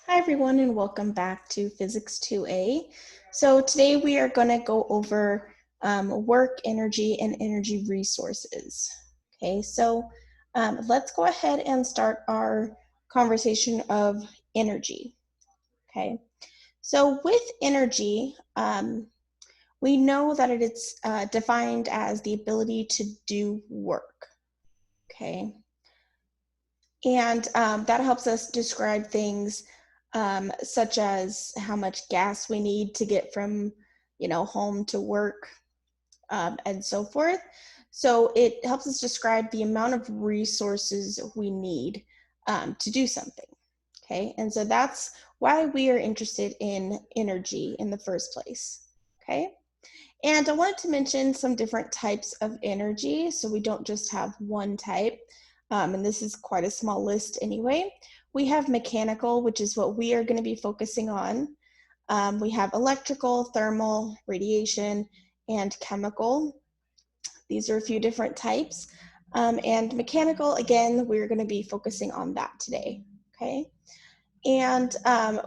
Hi everyone and welcome back to Physics 2A. So today we are going to go over work, energy, and energy resources. Okay, so let's go ahead and start our conversation of energy. Okay, so with energy, we know that it's defined as the ability to do work. Okay, and that helps us describe things such as how much gas we need to get from, home to work, and so forth. So it helps us describe the amount of resources we need to do something. Okay, and so that's why we are interested in energy in the first place. Okay, and I wanted to mention some different types of energy, so we don't just have one type, and this is quite a small list anyway. We have mechanical, which is what we are going to be focusing on. We have electrical, thermal, radiation, and chemical. These are a few different types. And mechanical, again, we're going to be focusing on that today, okay? And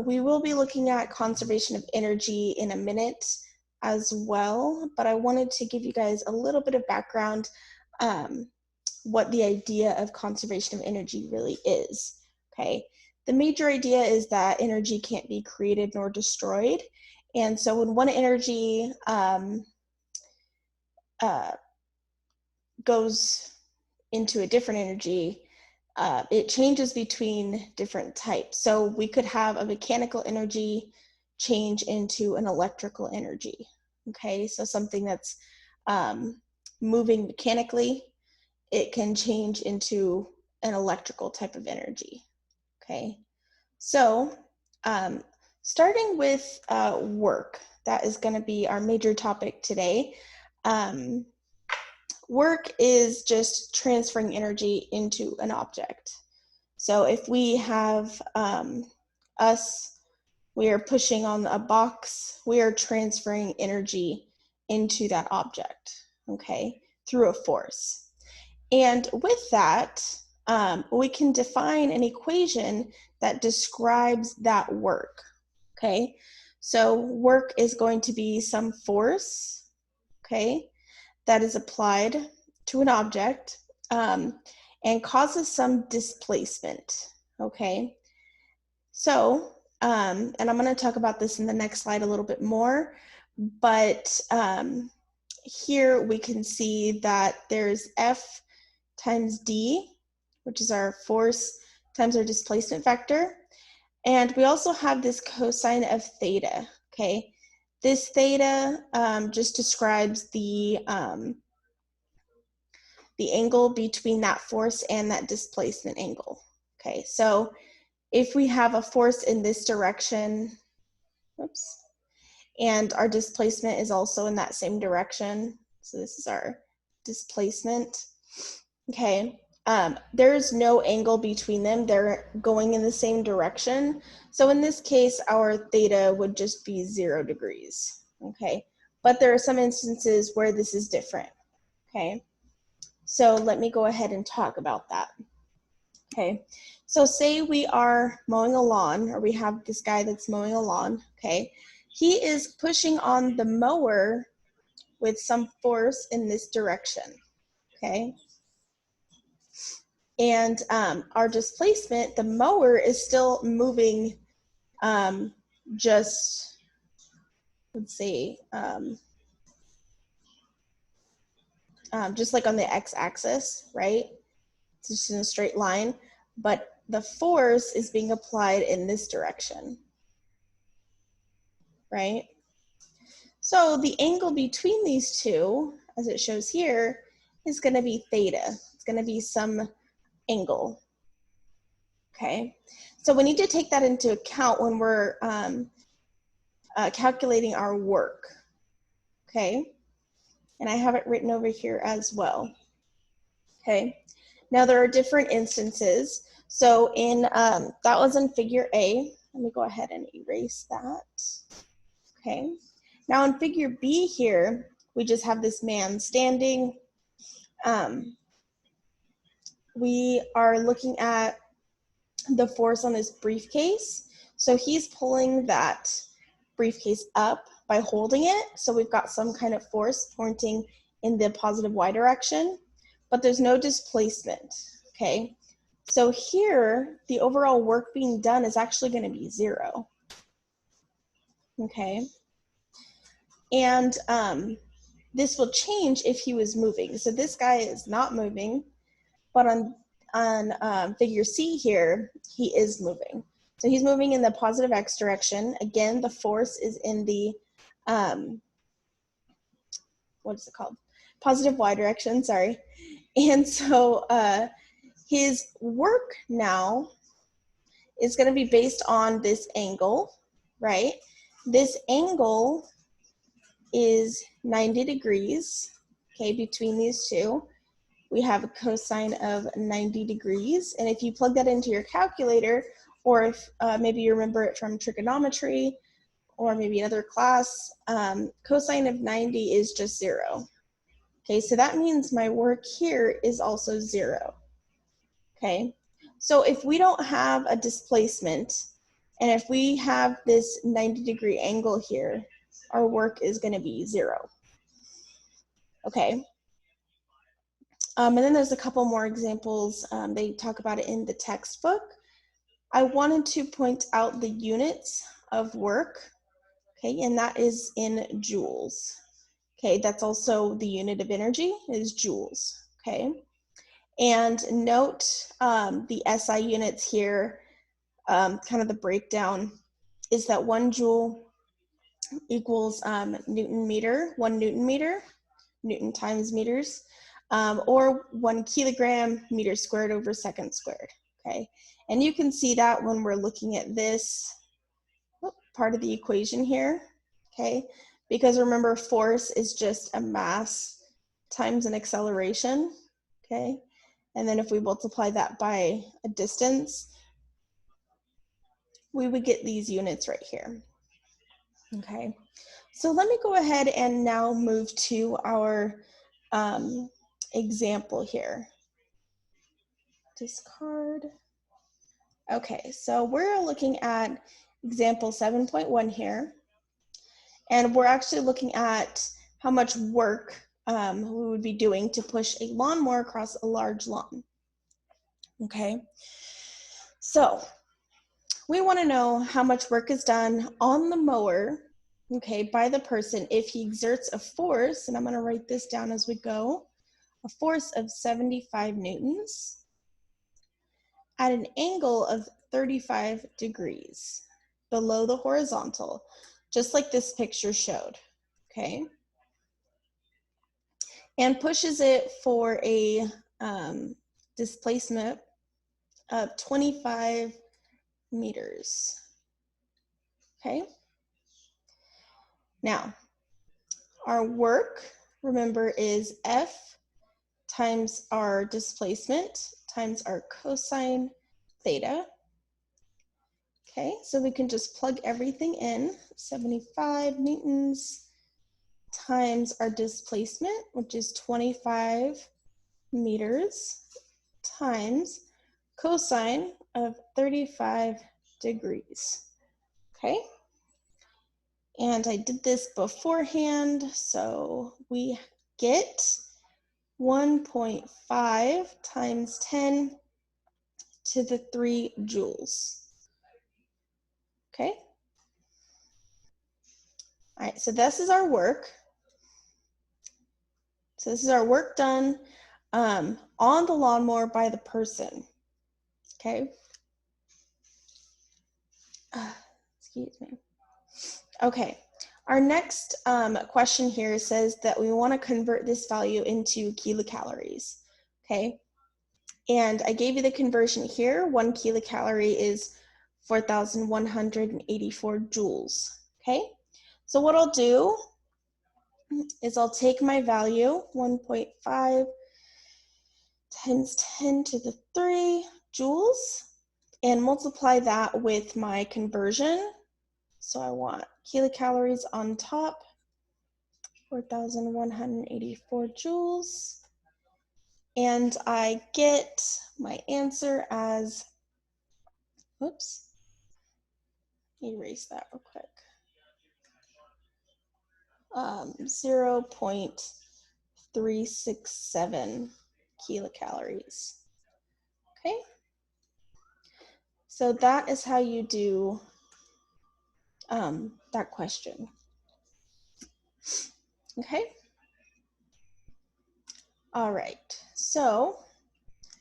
we will be looking at conservation of energy in a minute as well, but I wanted to give you guys a little bit of background what the idea of conservation of energy really is, okay? The major idea is that energy can't be created nor destroyed, and so when one energy goes into a different energy, it changes between different types. So we could have a mechanical energy change into an electrical energy. Okay, so something that's moving mechanically, it can change into an electrical type of energy. Okay, so starting with work, that is going to be our major topic today. Work is just transferring energy into an object. So if we have we are pushing on a box, we are transferring energy into that object, okay, through a force. And with that, we can define an equation that describes that work, okay? So work is going to be some force, okay, that is applied to an object and causes some displacement, okay? So, and I'm going to talk about this in the next slide a little bit more, but here we can see that there's F times D, which is our force times our displacement vector. And we also have this cosine of theta, okay? This theta just describes the angle between that force and that displacement angle. Okay, so if we have a force in this direction, oops, and our displacement is also in that same direction, so this is our displacement, okay, there's no angle between them. They're going in the same direction. So in this case, our theta would just be 0 degrees, okay? But there are some instances where this is different, okay? So let me go ahead and talk about that. Okay, so say we are mowing a lawn, or we have this guy that's mowing a lawn, okay? He is pushing on the mower with some force in this direction, okay? And our displacement, the mower is still moving just, let's see, just like on the x-axis, right? It's just in a straight line, but the force is being applied in this direction, right? So the angle between these two, as it shows here, is going to be theta. It's going to be some angle, okay? So we need to take that into account when we're calculating our work, okay? And I have it written over here as well, okay? Now there are different instances. So in, that was in figure A. Let me go ahead and erase that, okay? Now in figure B here, we just have this man standing. We are looking at the force on this briefcase. So he's pulling that briefcase up by holding it. So we've got some kind of force pointing in the positive y direction, but there's no displacement, okay? So here, the overall work being done is actually going to be 0, okay? And this will change if he was moving. So this guy is not moving, but on figure C here, he is moving. So he's moving in the positive x direction. Again, the force is in the, what is it called? Positive y direction, sorry. And so his work now is going to be based on this angle, right? This angle is 90 degrees, okay, between these two. We have a cosine of 90 degrees. And if you plug that into your calculator, or if maybe you remember it from trigonometry, or maybe another class, cosine of 90 is just 0. Okay, so that means my work here is also 0. Okay, so if we don't have a displacement, and if we have this 90-degree angle here, our work is going to be 0. Okay. And then there's a couple more examples. They talk about it in the textbook. I wanted to point out the units of work, okay, and that is in joules. Okay, that's also the unit of energy is joules, okay? And note the SI units here, kind of the breakdown is that 1 joule equals Newton meter, 1 Newton meter, Newton times meters, or 1 kilogram meter squared over second squared, okay? And you can see that when we're looking at this part of the equation here, okay? Because remember, force is just a mass times an acceleration, okay? And then if we multiply that by a distance, we would get these units right here, okay? So let me go ahead and now move to our example here. Discard. Okay, so we're looking at example 7.1 here. And we're actually looking at how much work we would be doing to push a lawnmower across a large lawn. Okay, so we want to know how much work is done on the mower, okay, by the person if he exerts a force, and I'm going to write this down as we go, a force of 75 newtons at an angle of 35 degrees below the horizontal, just like this picture showed, okay? And pushes it for a displacement of 25 meters, okay? Now, our work, remember, is F times our displacement times our cosine theta. Okay, so we can just plug everything in, 75 newtons times our displacement, which is 25 meters, times cosine of 35 degrees, okay? And I did this beforehand, so we get 1.5 times 10 to the 3 joules, okay? All right, so this is our work. So this is our work done on the lawnmower by the person, okay? Excuse me. Okay, our next question here says that we want to convert this value into kilocalories, okay? And I gave you the conversion here. 1 kilocalorie is 4,184 joules, okay? So what I'll do is I'll take my value, 1.5 times 10 to the 3 joules, and multiply that with my conversion. So I want kilocalories on top, 4,184 joules. And I get my answer as, oops, erase that real quick. 0.367 kilocalories. Okay, so that is how you do that question. Okay. All right, so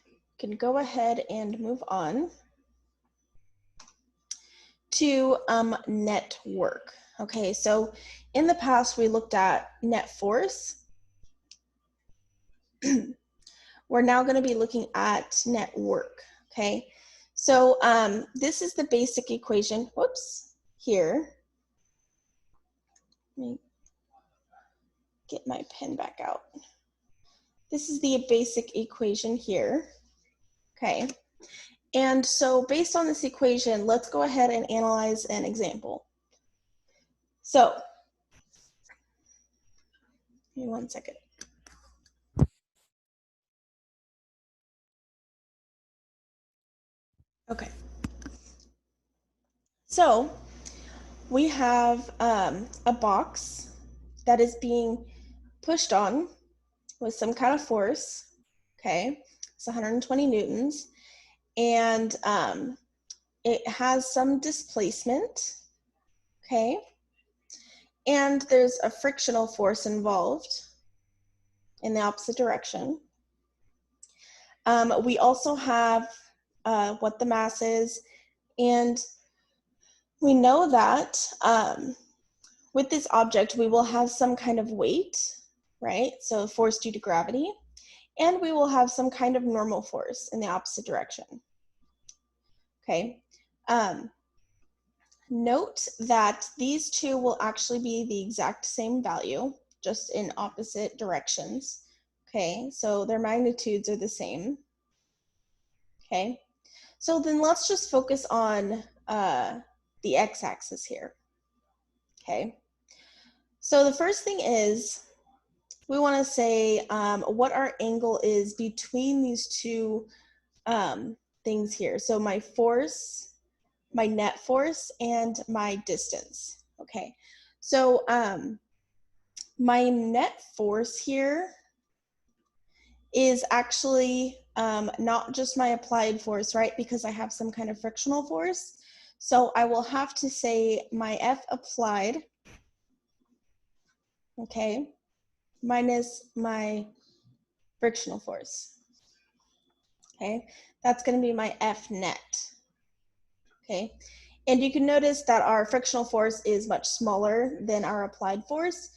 you can go ahead and move on to net work. Okay, so in the past we looked at net force. We're now going to be looking at net work. Okay, so this is the basic equation. Whoops, here. Let me get my pen back out. This is the basic equation here. Okay, and so based on this equation, let's go ahead and analyze an example. So, give me 1 second. Okay. So, we have a box that is being pushed on with some kind of force. Okay, it's 120 newtons, and it has some displacement. Okay, and there's a frictional force involved in the opposite direction. We also have what the mass is, and we know that with this object, we will have some kind of weight, right? So force due to gravity, and we will have some kind of normal force in the opposite direction. Okay. Note that these two will actually be the exact same value, just in opposite directions. Okay, so their magnitudes are the same. Okay, so then let's just focus on the x-axis here. Okay, so the first thing is we want to say what our angle is between these two things here. So my force, my net force, and my distance. Okay, so my net force here is actually not just my applied force, right? Because I have some kind of frictional force. So I will have to say my F applied, okay, minus my frictional force. Okay, that's going to be my F net. Okay, and you can notice that our frictional force is much smaller than our applied force.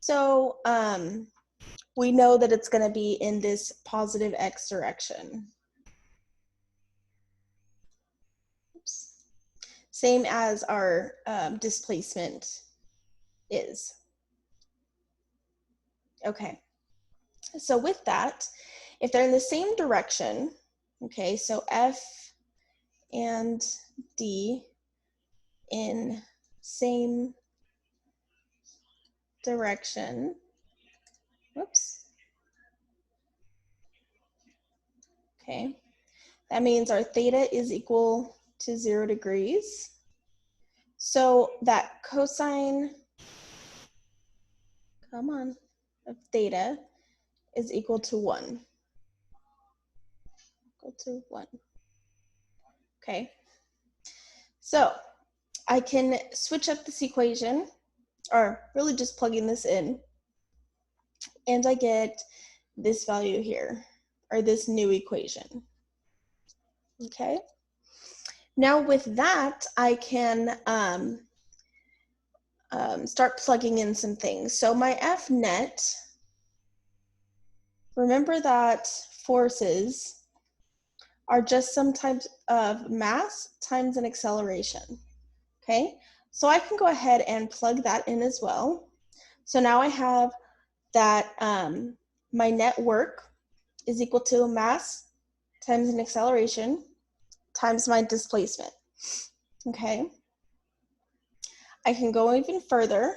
So we know that it's going to be in this positive x direction. Oops. Same as our displacement is. Okay, so with that, if they're in the same direction, okay, so F and D in same direction, whoops, okay, that means our theta is equal to 0 degrees. So that cosine, come on, of theta is equal to 1. Equal to 1. Okay. So I can switch up this equation, or really just plugging this in, and I get this value here, or this new equation. Okay. Now with that, I can start plugging in some things. So my F net, remember that forces are just some types of mass times an acceleration. Okay, so I can go ahead and plug that in as well. So now I have that my net work is equal to mass times an acceleration times my displacement. Okay, I can go even further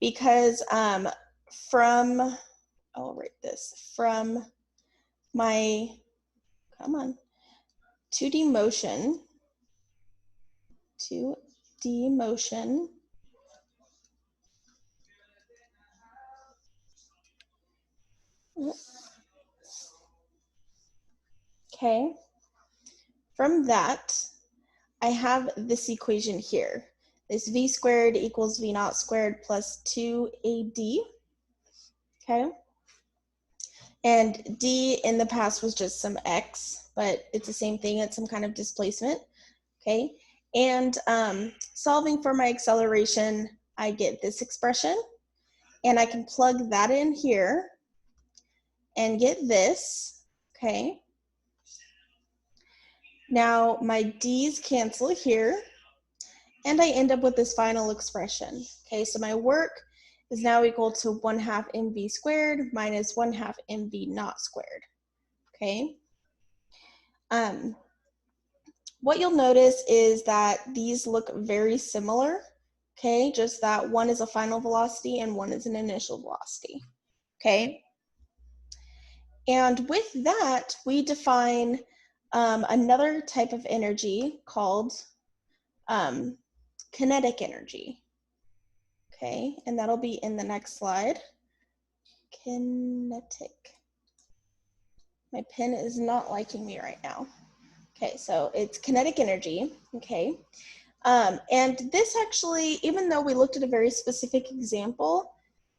because from, I'll write this, from my, come on, 2D motion 2D motion. Okay, from that, I have this equation here. This v squared equals v naught squared plus 2ad, okay? And d in the past was just some x, but it's the same thing, it's some kind of displacement, okay? And solving for my acceleration, I get this expression, and I can plug that in here and get this, okay? Now my d's cancel here, and I end up with this final expression. Okay, so my work is now equal to 1/2 mv squared minus 1/2 mv naught squared. Okay. What you'll notice is that these look very similar. Okay, just that one is a final velocity and one is an initial velocity. Okay. And with that, we define another type of energy called kinetic energy. Okay, and that'll be in the next slide. Kinetic. My pen is not liking me right now. Okay, so it's kinetic energy, okay? And this actually, even though we looked at a very specific example,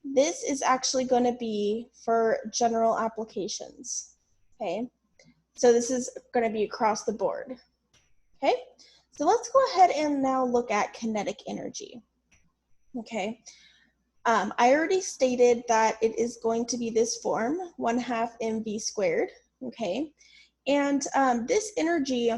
this is actually going to be for general applications, okay? So this is going to be across the board, okay? So let's go ahead and now look at kinetic energy, okay? I already stated that it is going to be this form, 1/2 mv squared, okay? And this energy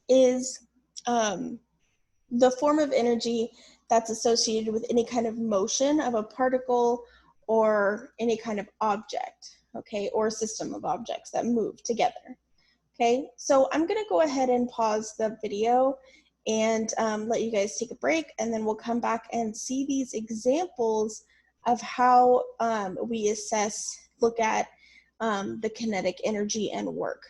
is the form of energy that's associated with any kind of motion of a particle or any kind of object, okay, or system of objects that move together. Okay, so I'm gonna go ahead and pause the video and let you guys take a break, and then we'll come back and see these examples of how we look at the kinetic energy and work.